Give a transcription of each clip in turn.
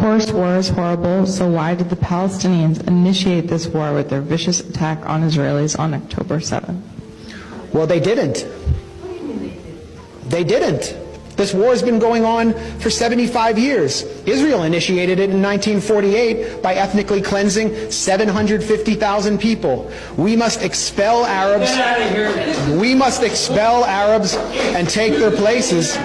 course, war is horrible, so why did the Palestinians initiate this war with their vicious attack on Israelis on October 7th? Well, they didn't. They didn't. This war has been going on for 75 years. Israel initiated it in 1948 by ethnically cleansing 750,000 people. We must expel Arabs. We must expel Arabs and take their places.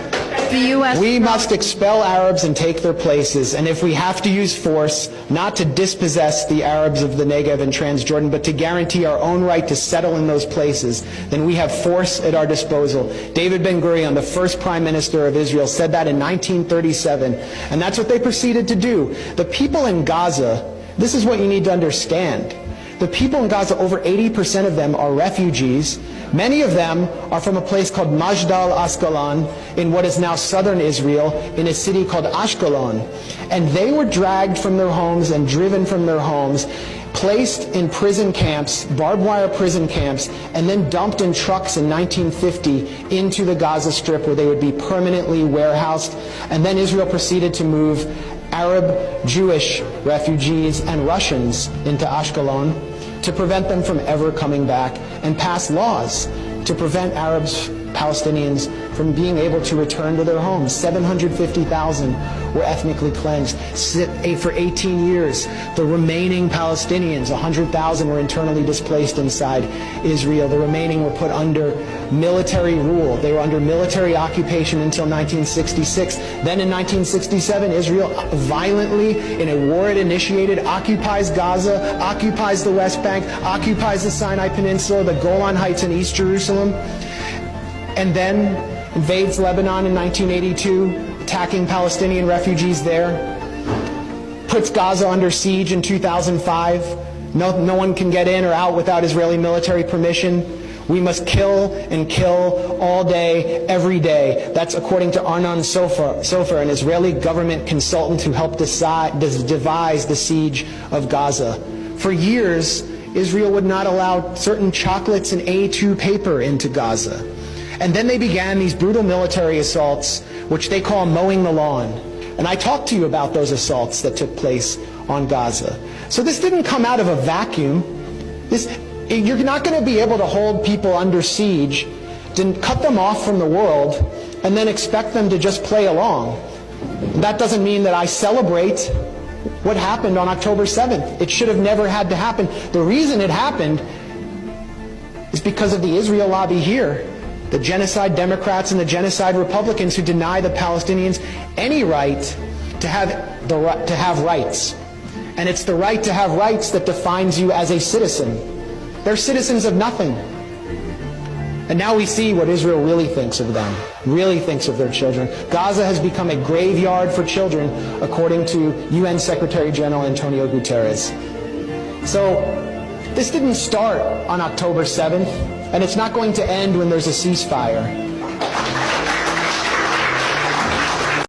We must expel Arabs and take their places, and if we have to use force, not to dispossess the Arabs of the Negev and Transjordan, but to guarantee our own right to settle in those places, then we have force at our disposal. David Ben-Gurion, the first Prime Minister of Israel, said that in 1937, and that's what they proceeded to do. The people in Gaza, this is what you need to understand. The people in Gaza, over 80% of them are refugees. Many of them are from a place called Majdal Asqalon in what is now southern Israel, in a city called Ashkelon. And they were dragged from their homes and driven from their homes, placed in prison camps, barbed wire prison camps, and then dumped in trucks in 1950 into the Gaza Strip, where they would be permanently warehoused. And then Israel proceeded to move Arab, Jewish refugees and Russians into Ashkelon to prevent them from ever coming back, and pass laws to prevent Arabs, Palestinians, from being able to return to their homes. 750,000 were ethnically cleansed. For 18 years, the remaining Palestinians, 100,000, were internally displaced inside Israel. The remaining were put under military rule. They were under military occupation until 1966. Then in 1967, Israel violently, in a war it initiated, occupies Gaza, occupies the West Bank, occupies the Sinai Peninsula, the Golan Heights in East Jerusalem, and then invades Lebanon in 1982, attacking Palestinian refugees there, puts Gaza under siege in 2005. No one can get in or out without Israeli military permission. We must kill and kill all day, every day. That's according to Arnon Sofer, an Israeli government consultant who helped devise the siege of Gaza. For years, Israel would not allow certain chocolates and A2 paper into Gaza. And then they began these brutal military assaults, which they call mowing the lawn. And I talked to you about those assaults that took place on Gaza. So this didn't come out of a vacuum. You're not going to be able to hold people under siege, to cut them off from the world, and then expect them to just play along. That doesn't mean that I celebrate what happened on October 7th. It should have never had to happen. The reason it happened is because of the Israel lobby here. The genocide Democrats and the genocide Republicans who deny the Palestinians any right to have rights. And it's the right to have rights that defines you as a citizen. They're citizens of nothing. And now we see what Israel really thinks of them, really thinks of their children. Gaza has become a graveyard for children, according to UN Secretary General Antonio Guterres. So this didn't start on October 7th. And it's not going to end when there's a ceasefire.